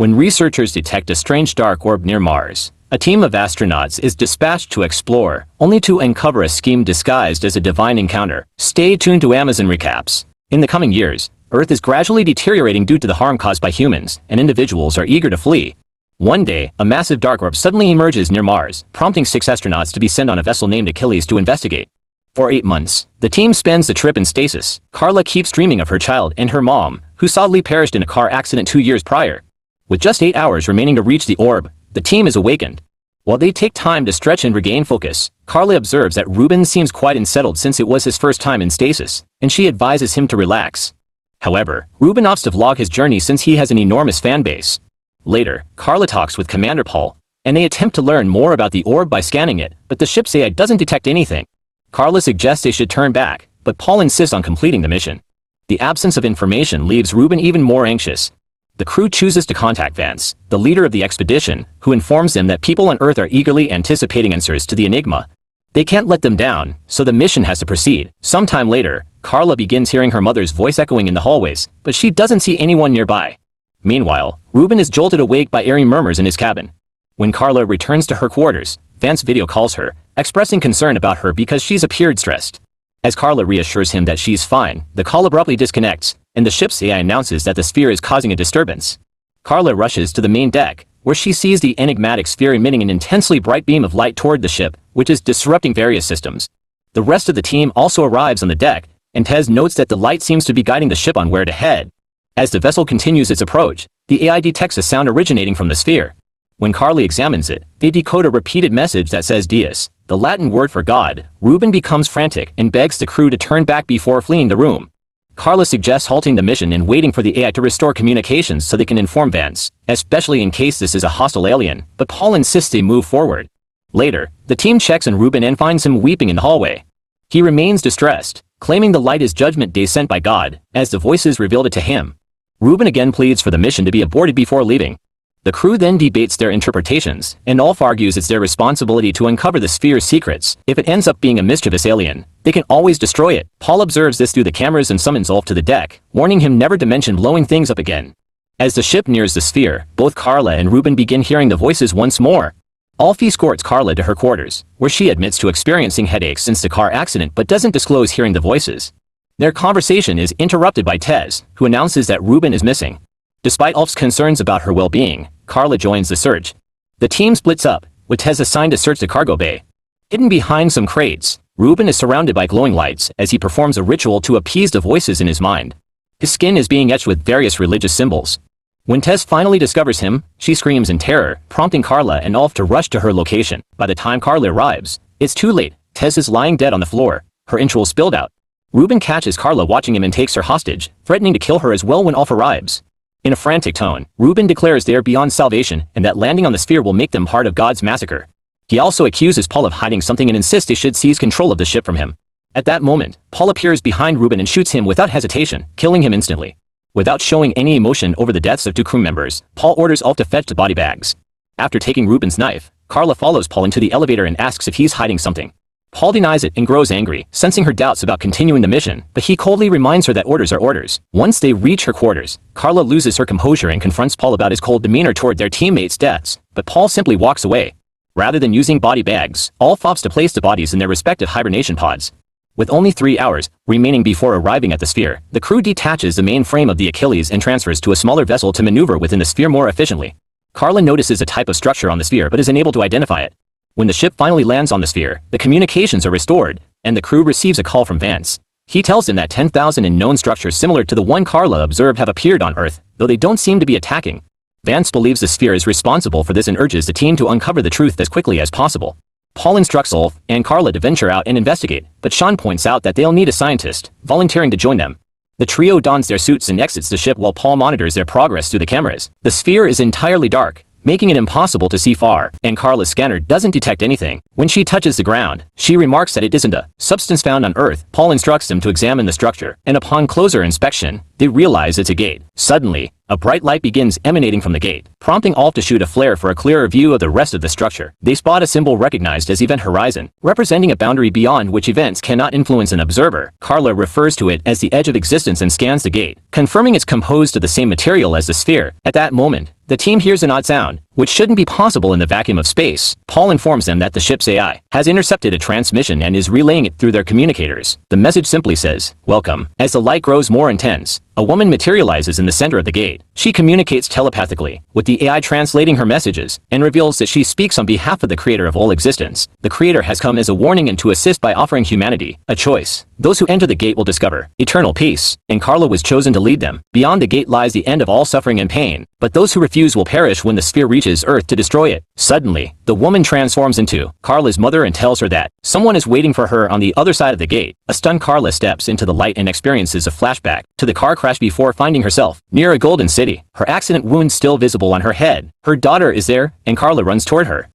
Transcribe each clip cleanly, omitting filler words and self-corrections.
When researchers detect a strange dark orb near Mars, a team of astronauts is dispatched to explore, only to uncover a scheme disguised as a divine encounter. Stay tuned to Amazon Recaps. In the coming years, Earth is gradually deteriorating due to the harm caused by humans, and individuals are eager to flee. One day, a massive dark orb suddenly emerges near Mars, prompting 6 astronauts to be sent on a vessel named Achilles to investigate. For 8 months, the team spends the trip in stasis. Carla keeps dreaming of her child and her mom, who sadly perished in a car accident 2 years prior. With just 8 hours remaining to reach the orb, the team is awakened. While they take time to stretch and regain focus, Carla observes that Ruben seems quite unsettled since it was his first time in stasis, and she advises him to relax. However, Ruben opts to vlog his journey since he has an enormous fan base. Later, Carla talks with Commander Paul, and they attempt to learn more about the orb by scanning it, but the ship's AI doesn't detect anything. Carla suggests they should turn back, but Paul insists on completing the mission. The absence of information leaves Ruben even more anxious. The crew chooses to contact Vance, the leader of the expedition, who informs them that people on Earth are eagerly anticipating answers to the enigma. They can't let them down, so the mission has to proceed. Sometime later, Carla begins hearing her mother's voice echoing in the hallways, but she doesn't see anyone nearby. Meanwhile, Ruben is jolted awake by eerie murmurs in his cabin. When Carla returns to her quarters, Vance video calls her, expressing concern about her because she's appeared stressed. As Carla reassures him that she's fine, the call abruptly disconnects, and the ship's AI announces that the sphere is causing a disturbance. Carla rushes to the main deck, where she sees the enigmatic sphere emitting an intensely bright beam of light toward the ship, which is disrupting various systems. The rest of the team also arrives on the deck, and Tez notes that the light seems to be guiding the ship on where to head. As the vessel continues its approach, the AI detects a sound originating from the sphere. When Carla examines it, they decode a repeated message that says Deus, the Latin word for God. Ruben becomes frantic and begs the crew to turn back before fleeing the room. Carla suggests halting the mission and waiting for the AI to restore communications so they can inform Vance, especially in case this is a hostile alien, but Paul insists they move forward. Later, the team checks on Ruben and finds him weeping in the hallway. He remains distressed, claiming the light is Judgment Day sent by God, as the voices revealed it to him. Ruben again pleads for the mission to be aborted before leaving. The crew then debates their interpretations, and Ulf argues it's their responsibility to uncover the sphere's secrets. If it ends up being a mischievous alien, they can always destroy it. Paul observes this through the cameras and summons Ulf to the deck, warning him never to mention blowing things up again. As the ship nears the sphere, both Carla and Ruben begin hearing the voices once more. Ulf escorts Carla to her quarters, where she admits to experiencing headaches since the car accident but doesn't disclose hearing the voices. Their conversation is interrupted by Tez, who announces that Ruben is missing. Despite Ulf's concerns about her well-being, Carla joins the search. The team splits up, with Tez assigned to search the cargo bay. Hidden behind some crates, Ruben is surrounded by glowing lights as he performs a ritual to appease the voices in his mind. His skin is being etched with various religious symbols. When Tez finally discovers him, she screams in terror, prompting Carla and Ulf to rush to her location. By the time Carla arrives, it's too late. Tez is lying dead on the floor, her entrails spilled out. Ruben catches Carla watching him and takes her hostage, threatening to kill her as well when Ulf arrives. In a frantic tone, Ruben declares they are beyond salvation and that landing on the sphere will make them part of God's massacre. He also accuses Paul of hiding something and insists they should seize control of the ship from him. At that moment, Paul appears behind Ruben and shoots him without hesitation, killing him instantly. Without showing any emotion over the deaths of 2 crew members, Paul orders Ulf to fetch the body bags. After taking Ruben's knife, Carla follows Paul into the elevator and asks if he's hiding something. Paul denies it and grows angry, sensing her doubts about continuing the mission, but he coldly reminds her that orders are orders. Once they reach her quarters, Carla loses her composure and confronts Paul about his cold demeanor toward their teammates' deaths, but Paul simply walks away. Rather than using body bags, Ulf opts to place the bodies in their respective hibernation pods. With only 3 hours remaining before arriving at the sphere, the crew detaches the main frame of the Achilles and transfers to a smaller vessel to maneuver within the sphere more efficiently. Carla notices a type of structure on the sphere but is unable to identify it. When the ship finally lands on the sphere, the communications are restored, and the crew receives a call from Vance. He tells them that 10,000 unknown structures similar to the one Carla observed have appeared on Earth, though they don't seem to be attacking. Vance believes the sphere is responsible for this and urges the team to uncover the truth as quickly as possible. Paul instructs Ulf and Carla to venture out and investigate, but Sean points out that they'll need a scientist, volunteering to join them. The trio dons their suits and exits the ship while Paul monitors their progress through the cameras. The sphere is entirely dark, making it impossible to see far, and Carla's scanner doesn't detect anything. When she touches the ground, she remarks that it isn't a substance found on Earth. Paul instructs them to examine the structure, and upon closer inspection, they realize it's a gate. Suddenly, a bright light begins emanating from the gate, prompting Ulf to shoot a flare for a clearer view of the rest of the structure. They spot a symbol recognized as Event Horizon, representing a boundary beyond which events cannot influence an observer. Carla refers to it as the edge of existence and scans the gate, confirming it's composed of the same material as the sphere. At that moment, The team hears an odd sound, which shouldn't be possible in the vacuum of space. Paul informs them that the ship's AI has intercepted a transmission and is relaying it through their communicators. The message simply says, "Welcome." As the light grows more intense, a woman materializes in the center of the gate. She communicates telepathically, with the AI translating her messages, and reveals that she speaks on behalf of the creator of all existence. The creator has come as a warning and to assist by offering humanity a choice. Those who enter the gate will discover eternal peace, and Carla was chosen to lead them. Beyond the gate lies the end of all suffering and pain, but those who refuse will perish when the sphere reaches Earth to destroy it. Suddenly, the woman transforms into Carla's mother and tells her that someone is waiting for her on the other side of the gate. A stunned Carla steps into the light and experiences a flashback to the car crash before finding herself near a golden city. Her accident wound still visible on her head. Her daughter is there, and Carla runs toward her.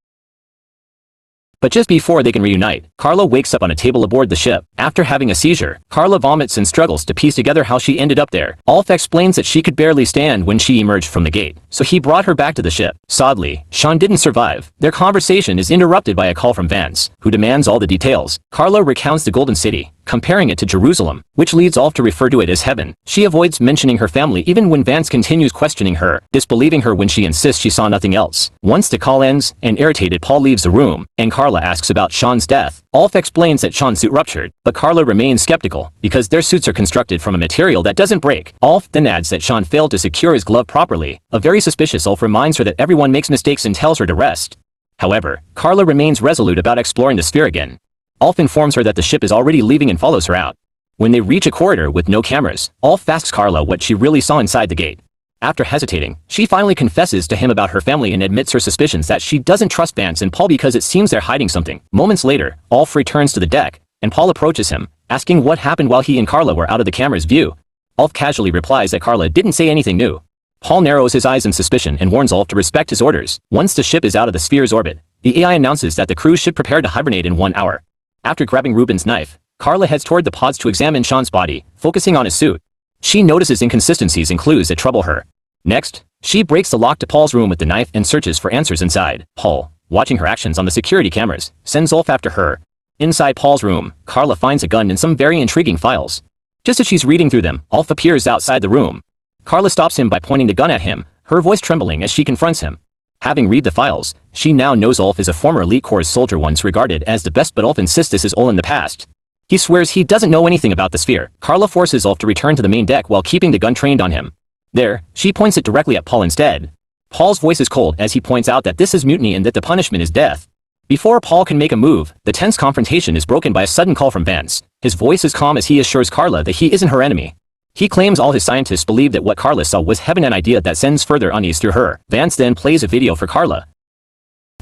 But just before they can reunite, Carla wakes up on a table aboard the ship. After having a seizure, Carla vomits and struggles to piece together how she ended up there. Alf explains that she could barely stand when she emerged from the gate, so he brought her back to the ship. Sadly, Sean didn't survive. Their conversation is interrupted by a call from Vance, who demands all the details. Carla recounts the Golden City, comparing it to Jerusalem, which leads Alf to refer to it as heaven. She avoids mentioning her family even when Vance continues questioning her, disbelieving her when she insists she saw nothing else. Once the call ends, an irritated Paul leaves the room, and Carla asks about Sean's death. Alf explains that Sean's suit ruptured, but Carla remains skeptical, because their suits are constructed from a material that doesn't break. Alf then adds that Sean failed to secure his glove properly. A very suspicious Alf reminds her that everyone makes mistakes and tells her to rest. However, Carla remains resolute about exploring the sphere again. Alf informs her that the ship is already leaving and follows her out. When they reach a corridor with no cameras, Alf asks Carla what she really saw inside the gate. After hesitating, she finally confesses to him about her family and admits her suspicions that she doesn't trust Vance and Paul because it seems they're hiding something. Moments later, Alf returns to the deck, and Paul approaches him, asking what happened while he and Carla were out of the camera's view. Alf casually replies that Carla didn't say anything new. Paul narrows his eyes in suspicion and warns Alf to respect his orders. Once the ship is out of the sphere's orbit, the AI announces that the crew should prepare to hibernate in 1 hour. After grabbing Ruben's knife, Carla heads toward the pods to examine Sean's body, focusing on his suit. She notices inconsistencies and clues that trouble her. Next, she breaks the lock to Paul's room with the knife and searches for answers inside. Paul, watching her actions on the security cameras, sends Ulf after her. Inside Paul's room, Carla finds a gun and some very intriguing files. Just as she's reading through them, Ulf appears outside the room. Carla stops him by pointing the gun at him, her voice trembling as she confronts him. Having read the files, she now knows Ulf is a former Elite Corps soldier once regarded as the best, but Ulf insists this is all in the past. He swears he doesn't know anything about the sphere. Carla forces Ulf to return to the main deck while keeping the gun trained on him. There, she points it directly at Paul instead. Paul's voice is cold as he points out that this is mutiny and that the punishment is death. Before Paul can make a move, the tense confrontation is broken by a sudden call from Vance. His voice is calm as he assures Carla that he isn't her enemy. He claims all his scientists believe that what Carla saw was heaven, an idea that sends further unease through her. Vance then plays a video for Carla.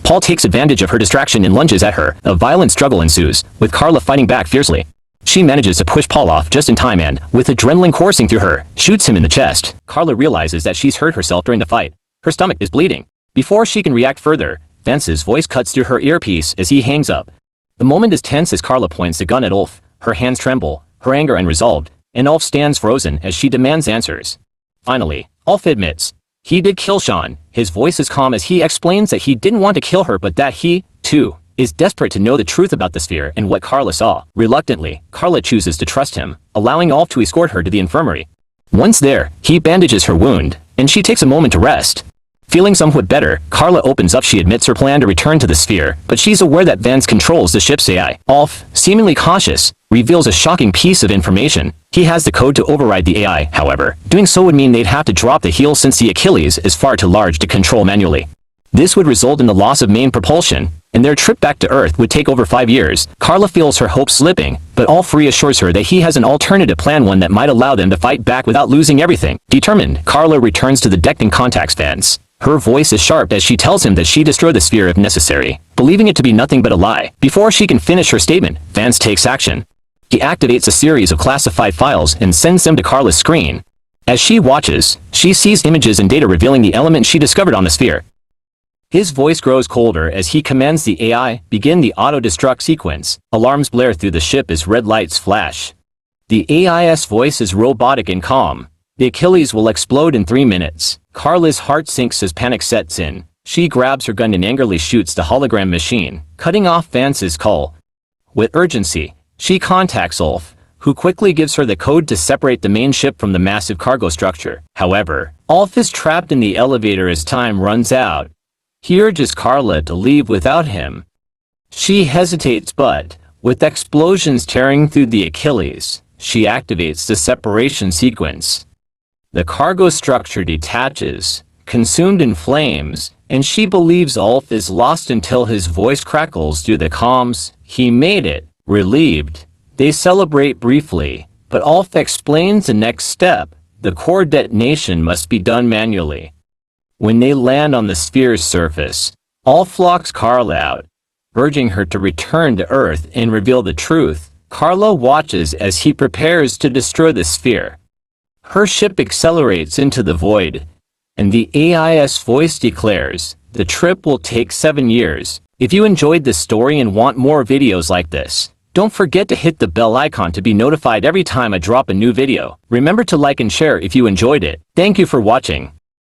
Paul takes advantage of her distraction and lunges at her. A violent struggle ensues, with Carla fighting back fiercely. She manages to push Paul off just in time and, with adrenaline coursing through her, shoots him in the chest. Carla realizes that she's hurt herself during the fight. Her stomach is bleeding. Before she can react further, Vance's voice cuts through her earpiece as he hangs up. The moment is tense as Carla points the gun at Ulf. Her hands tremble, her anger unresolved, and Ulf stands frozen as she demands answers. Finally, Ulf admits he did kill Sean. His voice is calm as he explains that he didn't want to kill her, but that he, too, is desperate to know the truth about the sphere and what Carla saw. Reluctantly, Carla chooses to trust him, allowing Ulf to escort her to the infirmary. Once there, he bandages her wound, and she takes a moment to rest. Feeling somewhat better, Carla opens up. She admits her plan to return to the sphere, but she's aware that Vance controls the ship's AI. Ulf, seemingly cautious, reveals a shocking piece of information. He has the code to override the AI, however. Doing so would mean they'd have to drop the heel since the Achilles is far too large to control manually. This would result in the loss of main propulsion, and their trip back to Earth would take over 5 years. Carla feels her hopes slipping, but Ulf reassures her that he has an alternative plan, one that might allow them to fight back without losing everything. Determined, Carla returns to the deck and contacts Vance. Her voice is sharp as she tells him that she destroy the sphere if necessary, believing it to be nothing but a lie. Before she can finish her statement, Vance takes action. He activates a series of classified files and sends them to Carla's screen. As she watches, she sees images and data revealing the element she discovered on the sphere. His voice grows colder as he commands the AI begin the auto-destruct sequence. Alarms blare through the ship as red lights flash. The AI's voice is robotic and calm. The Achilles will explode in 3 minutes. Carla's heart sinks as panic sets in. She grabs her gun and angrily shoots the hologram machine, cutting off Vance's call. With urgency, she contacts Ulf, who quickly gives her the code to separate the main ship from the massive cargo structure. However, Ulf is trapped in the elevator as time runs out. He urges Carla to leave without him. She hesitates but, with explosions tearing through the Achilles, she activates the separation sequence. The cargo structure detaches, consumed in flames, and she believes Ulf is lost until his voice crackles through the comms. He made it. Relieved, they celebrate briefly, but Ulf explains the next step. The core detonation must be done manually. When they land on the sphere's surface, Ulf locks Carla out, urging her to return to Earth and reveal the truth. Carla watches as he prepares to destroy the sphere. Her ship accelerates into the void, and the AIS voice declares, "The trip will take 7 years." If you enjoyed this story and want more videos like this, don't forget to hit the bell icon to be notified every time I drop a new video. Remember to like and share if you enjoyed it. Thank you for watching.